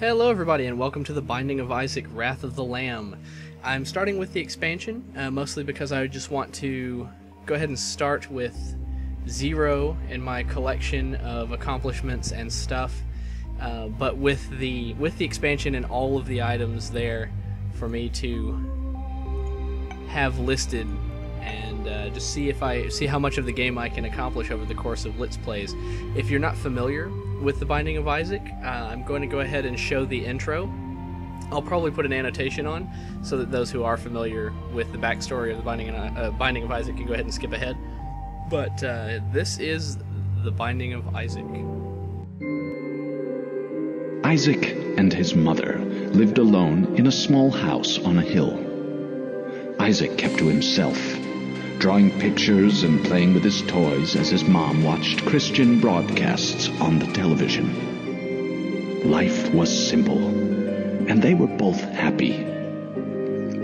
Hello everybody and welcome to the Binding of Isaac Wrath of the Lamb. I'm starting with the expansion, mostly because I just want to go ahead and start with 0 in my collection of accomplishments and stuff, but with the expansion and all of the items there for me to have listed and just see how much of the game I can accomplish over the course of Let's Plays. If you're not familiar with the Binding of Isaac, I'm going to go ahead and show the intro. I'll probably put an annotation on so that those who are familiar with the backstory of the Binding of Isaac can go ahead and skip ahead. But this is the Binding of Isaac. Isaac and his mother lived alone in a small house on a hill. Isaac kept to himself, drawing pictures and playing with his toys as his mom watched Christian broadcasts on the television. Life was simple, and they were both happy.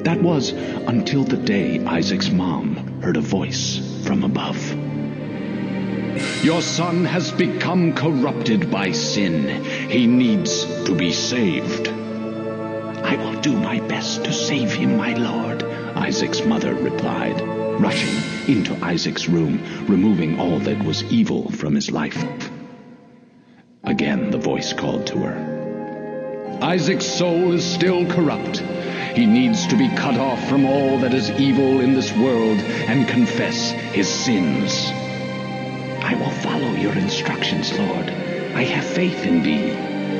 That was until the day Isaac's mom heard a voice from above. "Your son has become corrupted by sin. He needs to be saved." "I will do my best to save him, my lord," Isaac's mother replied, rushing into Isaac's room, removing all that was evil from his life. Again the voice called to her. "Isaac's soul is still corrupt. He needs to be cut off from all that is evil in this world and confess his sins." "I will follow your instructions, Lord. I have faith in thee,"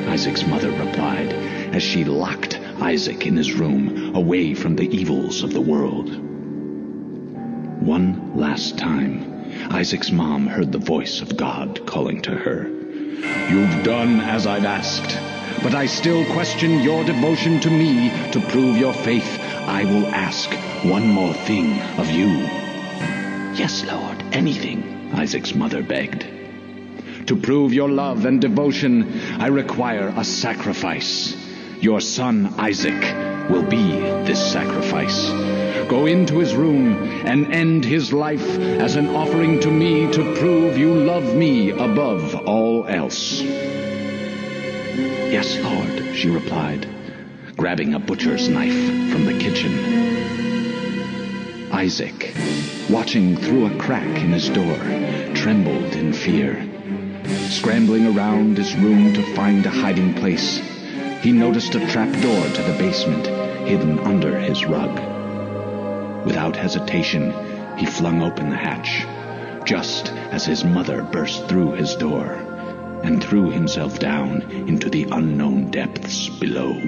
Isaac's mother replied, as she locked Isaac in his room, away from the evils of the world. One last time, Isaac's mom heard the voice of God calling to her. "You've done as I've asked, but I still question your devotion to me. To prove your faith, I will ask one more thing of you." "Yes, Lord, anything," Isaac's mother begged. "To prove your love and devotion, I require a sacrifice. Your son Isaac will be this sacrifice. Go into his room and end his life as an offering to me to prove you love me above all else." "Yes, Lord," she replied, grabbing a butcher's knife from the kitchen. Isaac, watching through a crack in his door, trembled in fear. Scrambling around his room to find a hiding place, he noticed a trapdoor to the basement hidden under his rug. Without hesitation, he flung open the hatch, just as his mother burst through his door, and threw himself down into the unknown depths below.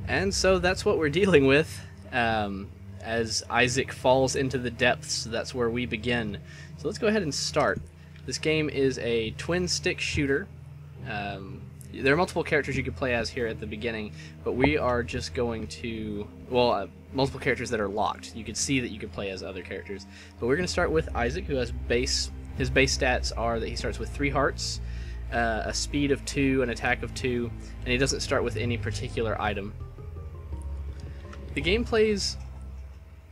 And so that's what we're dealing with. As Isaac falls into the depths, that's where we begin. So let's go ahead and start. This game is a twin-stick shooter. There are multiple characters you can play as here at the beginning, but we are just going to... multiple characters that are locked. You can see that you can play as other characters. But we're going to start with Isaac, who has his base stats are that he starts with 3 hearts, a speed of 2, an attack of 2, and he doesn't start with any particular item. The game plays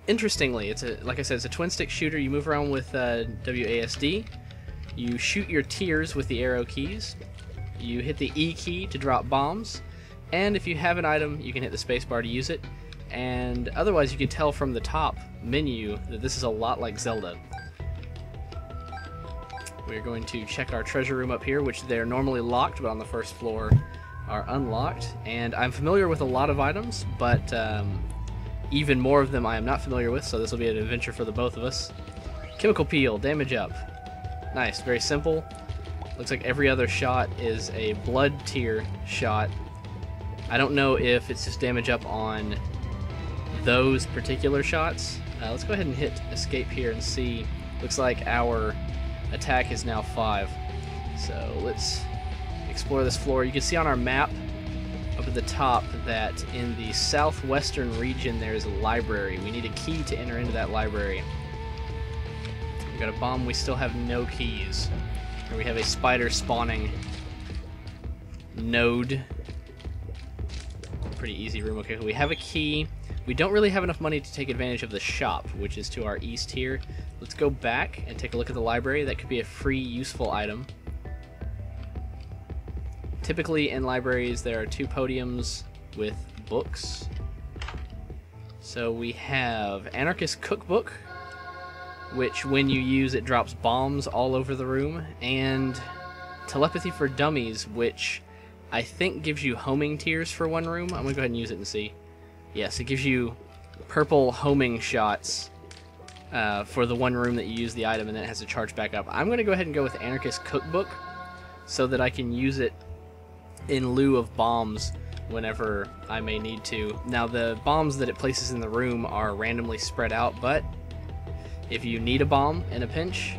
interestingly. Like I said, it's a twin-stick shooter. You move around with WASD. You shoot your tiers with the arrow keys. You hit the E key to drop bombs. And if you have an item, you can hit the spacebar to use it. And otherwise, you can tell from the top menu that this is a lot like Zelda. We're going to check our treasure room up here, which they're normally locked, but on the first floor are unlocked. And I'm familiar with a lot of items, but even more of them I am not familiar with, so this will be an adventure for the both of us. Chemical peel, damage up. Nice, very simple. Looks like every other shot is a blood tier shot. I don't know if it's just damage up on those particular shots. Let's go ahead and hit escape here and see. Looks like our attack is now 5. So let's explore this floor. You can see on our map up at the top that in the southwestern region there is a library. We need a key to enter into that library. We've got a bomb, we still have no keys. Here we have a spider spawning node. pretty easy room. Okay, we have a key. We don't really have enough money to take advantage of the shop, which is to our east here. Let's go back and take a look at the library. That could be a free, useful item. Typically in libraries there are 2 podiums with books. So we have Anarchist Cookbook, which when you use it drops bombs all over the room, and Telepathy for Dummies, which I think gives you homing tiers for one room. I'm going to go ahead and use it and see. Yes, it gives you purple homing shots for the one room that you use the item, and then it has to charge back up. I'm going to go ahead and go with Anarchist Cookbook so that I can use it in lieu of bombs whenever I may need to. Now, the bombs that it places in the room are randomly spread out, but if you need a bomb in a pinch,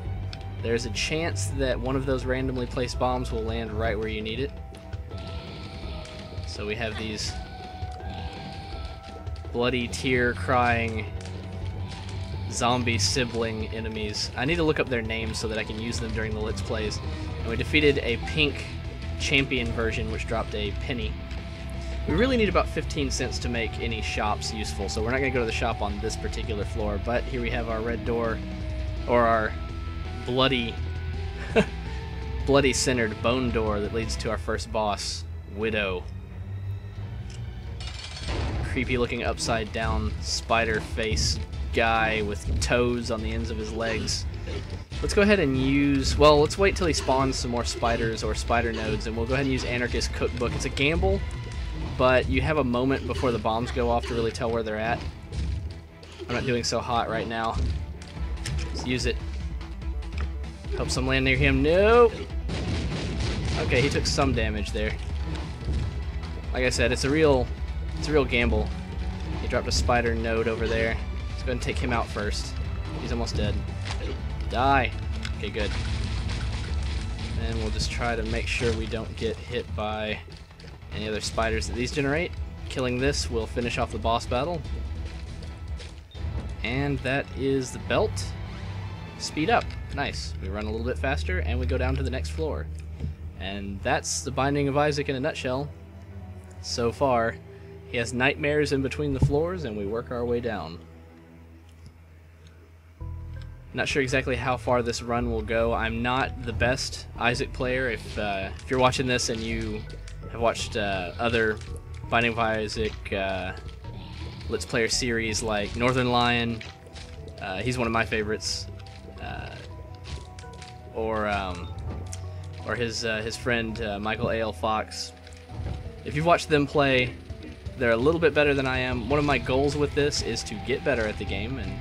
there's a chance that one of those randomly placed bombs will land right where you need it. So we have these bloody, tear-crying zombie sibling enemies. I need to look up their names so that I can use them during the Let's Plays. And we defeated a pink champion version, which dropped a penny. We really need about 15 cents to make any shops useful, so we're not going to go to the shop on this particular floor, but here we have our red door, or our bloody, bloody-centered bone door that leads to our first boss, Widow. Creepy-looking upside-down spider face guy with toes on the ends of his legs. Let's go ahead and use, well, let's wait till he spawns some more spiders or spider nodes, and we'll go ahead and use Anarchist Cookbook. It's a gamble, but you have a moment before the bombs go off to really tell where they're at. I'm not doing so hot right now. Let's use it. Hope some land near him. Nope! Okay, he took some damage there. Like I said, it's a real gamble. He dropped a spider node over there. Let's go ahead and take him out first. He's almost dead. Die! Okay, good. And we'll just try to make sure we don't get hit by any other spiders that these generate. Killing this will finish off the boss battle. And that is the belt. Speed up. Nice. We run a little bit faster and we go down to the next floor. And that's the Binding of Isaac in a nutshell. So far, he has nightmares in between the floors and we work our way down. Not sure exactly how far this run will go. I'm not the best Isaac player. If you're watching this and you have watched other Binding of Isaac Let's Player series like Northern Lion, he's one of my favorites, or his friend Michael A.L. Fox. If you've watched them play, they're a little bit better than I am. One of my goals with this is to get better at the game, and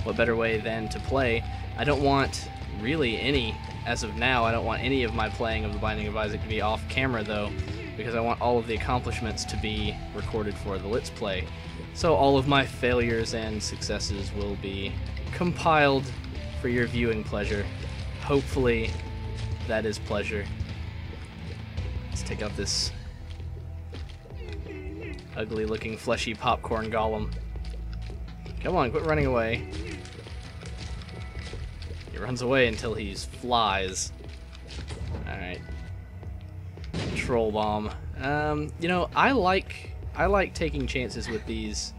what better way than to play. I don't want really any, as of now, I don't want any of my playing of The Binding of Isaac to be off camera though, because I want all of the accomplishments to be recorded for the Let's Play. So all of my failures and successes will be compiled for your viewing pleasure. Hopefully that is pleasure. Let's take out this ugly looking fleshy popcorn golem. Come on, quit running away. He runs away until he flies. Alright. Troll bomb. You know, I like taking chances with these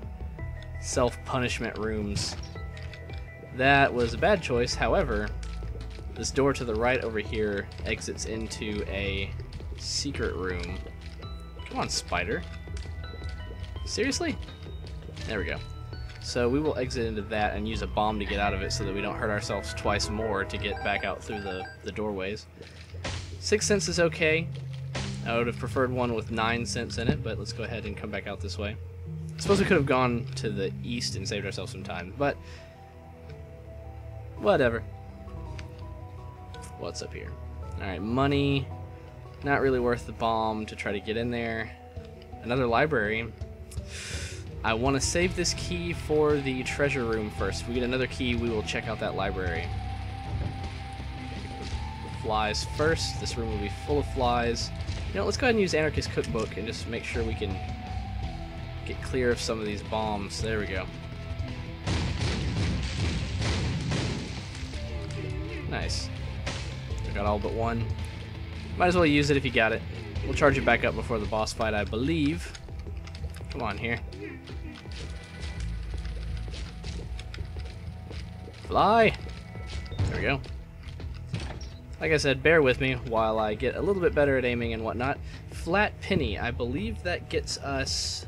self-punishment rooms. That was a bad choice, however, this door to the right over here exits into a secret room. Come on, spider. Seriously? There we go. So we will exit into that and use a bomb to get out of it so that we don't hurt ourselves twice more to get back out through the doorways. 6 cents is okay. I would have preferred one with 9 cents in it, but let's go ahead and come back out this way. I suppose we could have gone to the east and saved ourselves some time, but whatever. What's up here? Alright, money. Not really worth the bomb to try to get in there. Another library. I want to save this key for the treasure room first. If we get another key, we will check out that library. Flies first. This room will be full of flies. You know, let's go ahead and use Anarchist Cookbook and just make sure we can get clear of some of these bombs. There we go. Nice. We got all but one. Might as well use it if you got it. We'll charge it back up before the boss fight, I believe. Come Come on here. Fly! There we go. Like I said, bear with me while I get a little bit better at aiming and whatnot. Flat penny, I believe that gets us...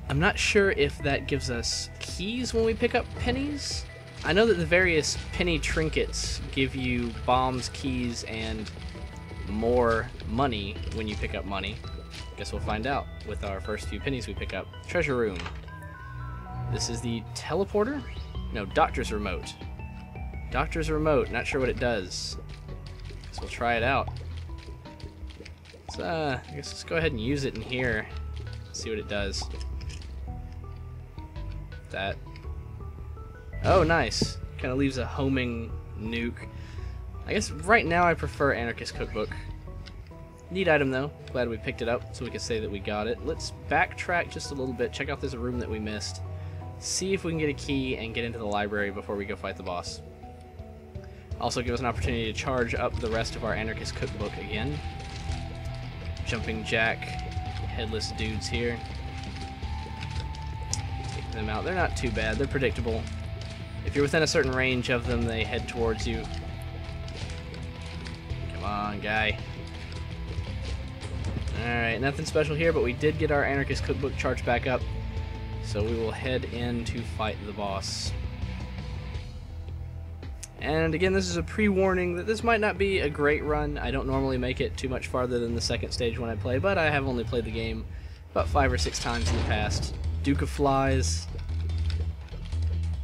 I'm not sure if that gives us keys when we pick up pennies. I know that the various penny trinkets give you bombs, keys, and more money when you pick up money. Guess we'll find out with our first few pennies we pick up. Treasure room. This is the teleporter? No, doctor's remote. Doctor's remote, not sure what it does. Guess we'll try it out. I guess let's go ahead and use it in here. See what it does. That. Oh, nice. Kind of leaves a homing nuke. I guess right now I prefer Anarchist Cookbook. Neat item though. Glad we picked it up so we can say that we got it. Let's backtrack just a little bit. Check out this room that we missed. See if we can get a key and get into the library before we go fight the boss. Also give us an opportunity to charge up the rest of our Anarchist Cookbook again. Jumping jack, headless dudes here. Take them out. They're not too bad. They're predictable. If you're within a certain range of them, they head towards you. Come on, guy. Alright, nothing special here, but we did get our Anarchist Cookbook charged back up. So we will head in to fight the boss. And again, this is a pre-warning that this might not be a great run. I don't normally make it too much farther than the second stage when I play, but I have only played the game about 5 or 6 times in the past. Duke of Flies.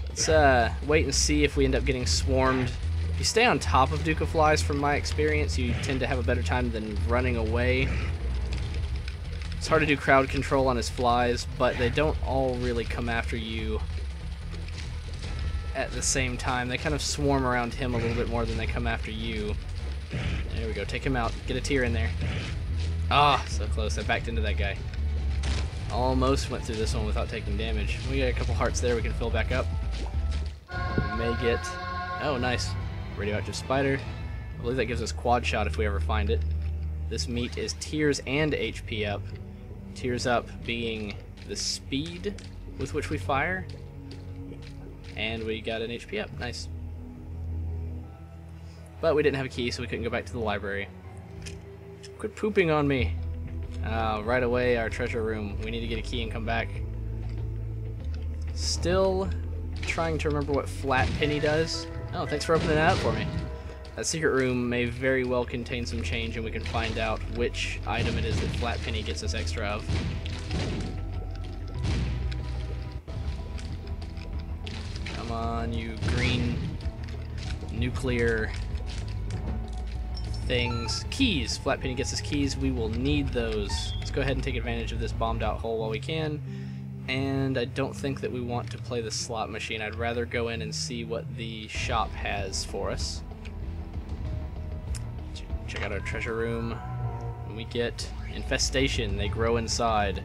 Let's wait and see if we end up getting swarmed. If you stay on top of Duke of Flies, from my experience, you tend to have a better time than running away. It's hard to do crowd control on his flies, but they don't all really come after you at the same time. They kind of swarm around him a little bit more than they come after you. There we go, take him out. Get a tear in there. Ah, so close. I backed into that guy. Almost went through this one without taking damage. We got a couple hearts there we can fill back up. We may get... Oh, nice. Radioactive spider. I believe that gives us quad shot if we ever find it. This meat is tears and HP up. Tears up being the speed with which we fire. And we got an HP up. Nice. But we didn't have a key, so we couldn't go back to the library. Quit pooping on me. Right away, our treasure room. We need to get a key and come back. Still trying to remember what flat penny does. Oh, thanks for opening that up for me. That secret room may very well contain some change, and we can find out which item it is that flat penny gets us extra of. Come on, you green nuclear things. Keys! Flat penny gets us keys. We will need those. Let's go ahead and take advantage of this bombed out hole while we can. And I don't think that we want to play the slot machine. I'd rather go in and see what the shop has for us. Check out our treasure room. We get infestation. They grow inside.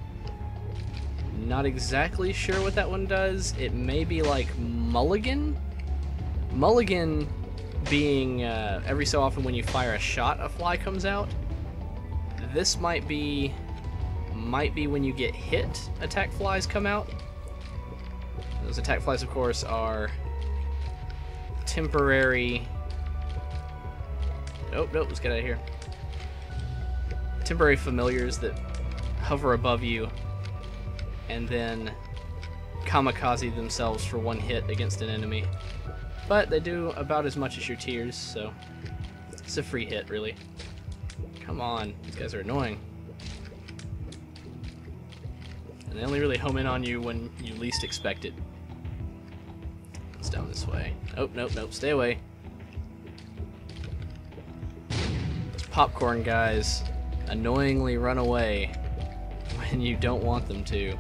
Not exactly sure what that one does. It may be like mulligan? Mulligan being every so often when you fire a shot, a fly comes out. This might be when you get hit, attack flies come out. Those attack flies, of course, are temporary... Nope, let's get out of here. Temporary familiars that hover above you and then kamikaze themselves for one hit against an enemy. But they do about as much as your tears, so it's a free hit, really. Come on, these guys are annoying. And they only really home in on you when you least expect it. It's down this way. Oh, nope, stay away. Those popcorn guys annoyingly run away when you don't want them to.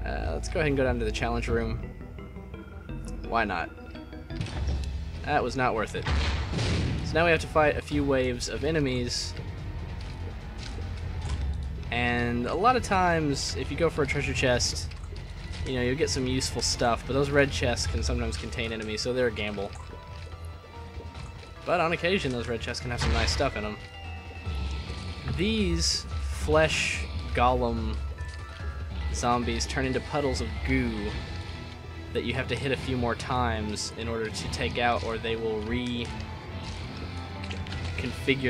Let's go ahead and go down to the challenge room. Why not? That was not worth it. So now we have to fight a few waves of enemies. And a lot of times, if you go for a treasure chest, you know, you'll get some useful stuff, but those red chests can sometimes contain enemies, so they're a gamble. But on occasion, those red chests can have some nice stuff in them. These flesh golem zombies turn into puddles of goo that you have to hit a few more times in order to take out, or they will reconfigure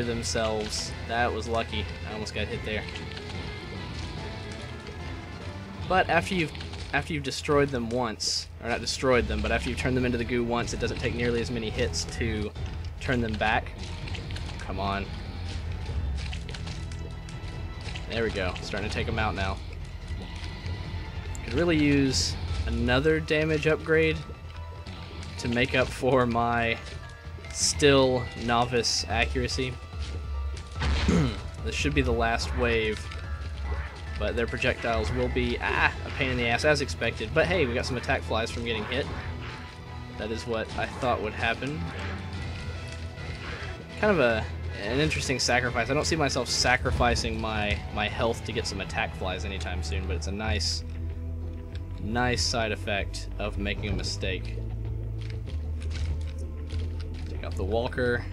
themselves. That was lucky. I almost got hit there. But after you've destroyed them once, or not destroyed them, but after you've turned them into the goo once, it doesn't take nearly as many hits to turn them back. Come on. There we go. Starting to take them out now. Could really use another damage upgrade to make up for my still novice accuracy. This should be the last wave, but their projectiles will be a pain in the ass as expected. But hey, we got some attack flies from getting hit. That is what I thought would happen. Kind of an interesting sacrifice. I don't see myself sacrificing my health to get some attack flies anytime soon, but it's a nice side effect of making a mistake. Take out the walker,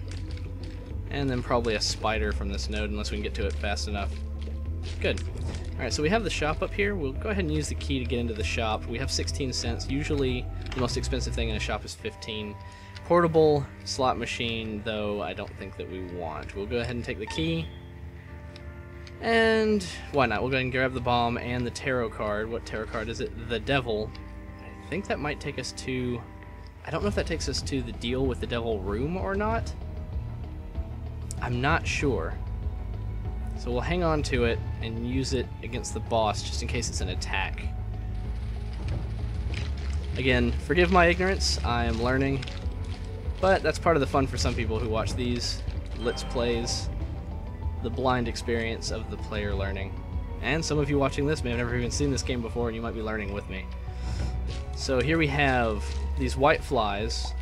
and then probably a spider from this node unless we can get to it fast enough. Good. Alright, so we have the shop up here. We'll go ahead and use the key to get into the shop. We have 16 cents. Usually the most expensive thing in a shop is 15. Portable slot machine, though, I don't think that we want. We'll go ahead and take the key. And why not? We'll go ahead and grab the bomb and the tarot card. What tarot card is it? The Devil. I think that might take us to... I don't know if that takes us to the deal with the Devil room or not. I'm not sure. So we'll hang on to it and use it against the boss just in case it's an attack. Again, forgive my ignorance. I am learning. But that's part of the fun for some people who watch these Let's Plays. The blind experience of the player learning. And some of you watching this may have never even seen this game before, and you might be learning with me. So here we have these white flies,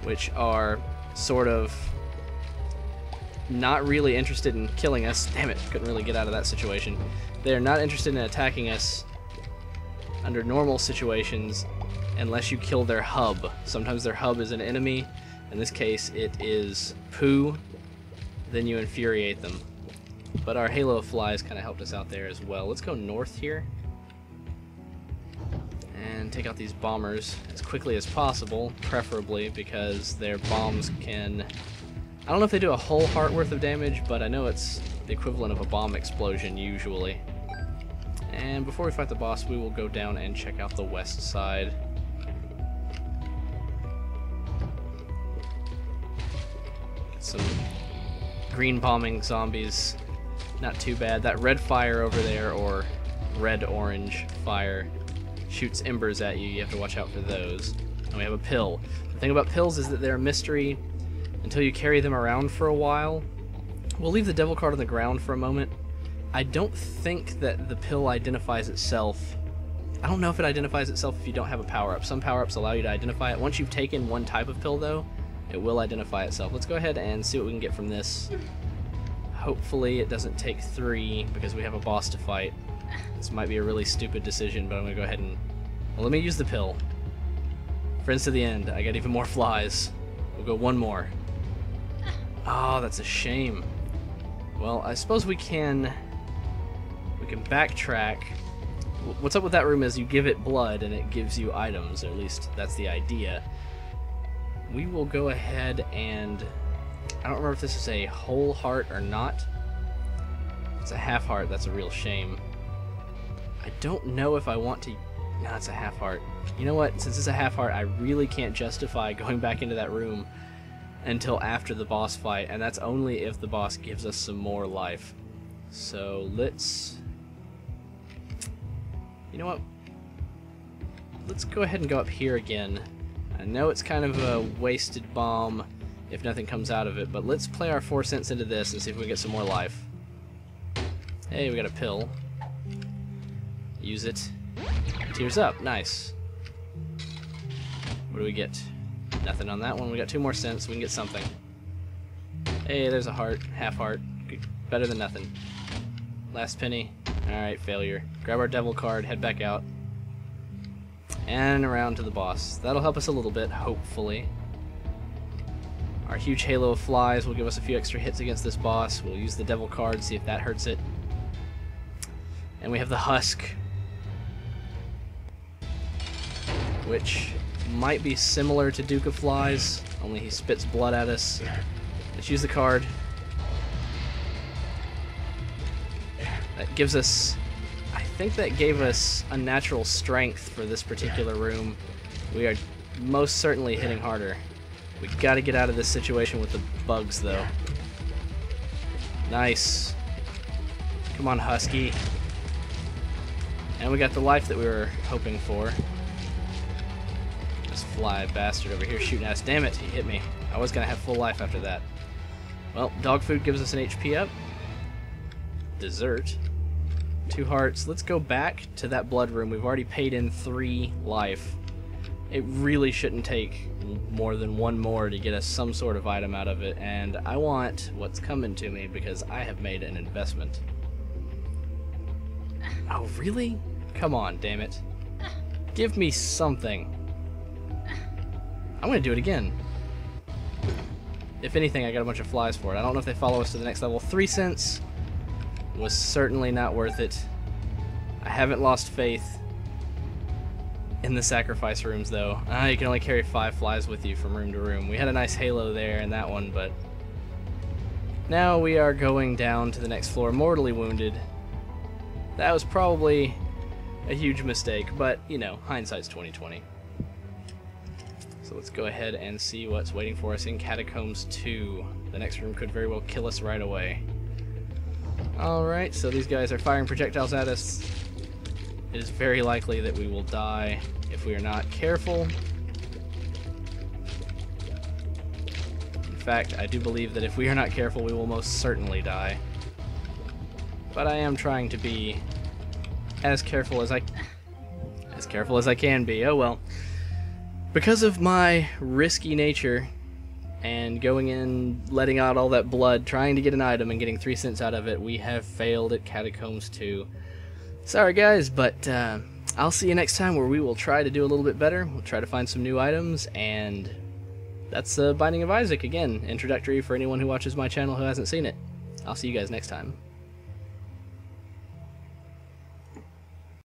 which are sort of not really interested in killing us. Damn it, couldn't really get out of that situation. They're not interested in attacking us under normal situations unless you kill their hub. Sometimes their hub is an enemy. In this case, it is poo. Then you infuriate them. But our halo of flies kind of helped us out there as well. Let's go north here and take out these bombers as quickly as possible, preferably because their bombs can... I don't know if they do a whole heart worth of damage, but I know it's the equivalent of a bomb explosion usually. And before we fight the boss, we will go down and check out the west side. Get some green bombing zombies, not too bad. That red fire over there, or red-orange fire, shoots embers at you. You have to watch out for those. And we have a pill. The thing about pills is that they're a mystery until you carry them around for a while. We'll leave the devil card on the ground for a moment. I don't think that the pill identifies itself. I don't know if it identifies itself if you don't have a power-up. Some power-ups allow you to identify it. Once you've taken one type of pill, though, it will identify itself. Let's go ahead and see what we can get from this. Hopefully it doesn't take 3 because we have a boss to fight. This might be a really stupid decision, but I'm going to go ahead and... Well, let me use the pill. Friends to the end. I got even more flies. We'll go one more. Oh, that's a shame. Well, I suppose we can backtrack. What's up with that room is you give it blood and it gives you items, or at least that's the idea. We will go ahead and... I don't remember if this is a whole heart or not. If it's a half heart, that's a real shame. I don't know if I want to... No, it's a half heart. You know what? Since it's a half heart, I really can't justify going back into that room until after the boss fight, and that's only if the boss gives us some more life. So let's... You know what? Let's go ahead and go up here again. I know it's kind of a wasted bomb if nothing comes out of it, but let's play our 4 cents into this and see if we get some more life. Hey, we got a pill. Use it. Tears up. Nice. What do we get? Nothing on that one. We got 2 more cents. We can get something. Hey, there's a heart. Half heart. Better than nothing. Last penny. Alright, failure. Grab our devil card, head back out. And around to the boss. That'll help us a little bit, hopefully. Our huge halo of flies will give us a few extra hits against this boss. We'll use the devil card, see if that hurts it. And we have the husk. which might be similar to Duke of Flies, only he spits blood at us. Let's use the card. That gives us... I think that gave us unnatural strength for this particular room. We are most certainly hitting harder. We gotta get out of this situation with the bugs, though. Nice. Come on, Husky. And we got the life that we were hoping for. This fly bastard over here shooting us. Damn it, he hit me. I was gonna have full life after that. Well, dog food gives us an HP up. Dessert. 2 hearts. Let's go back to that blood room. We've already paid in 3 life. It really shouldn't take more than 1 more to get us some sort of item out of it, and I want what's coming to me because I have made an investment. Oh, really? Come on, damn it. Give me something. I'm gonna do it again. If anything, I got a bunch of flies for it. I don't know if they follow us to the next level. 3 cents was certainly not worth it. I haven't lost faith in the sacrifice rooms, though. You can only carry 5 flies with you from room to room. We had a nice halo there in that one, but now we are going down to the next floor, mortally wounded. That was probably a huge mistake, but, you know, hindsight's 20/20. So let's go ahead and see what's waiting for us in Catacombs 2. The next room could very well kill us right away. Alright, so these guys are firing projectiles at us. It is very likely that we will die if we are not careful. In fact, I do believe that if we are not careful, we will most certainly die. But I am trying to be as careful as I can be. Oh well. Because of my risky nature and going in, letting out all that blood, trying to get an item and getting 3 cents out of it, we have failed at Catacombs 2. Sorry guys, but I'll see you next time where we will try to do a little bit better. We'll try to find some new items, and that's Binding of Isaac again, introductory for anyone who watches my channel who hasn't seen it. I'll see you guys next time.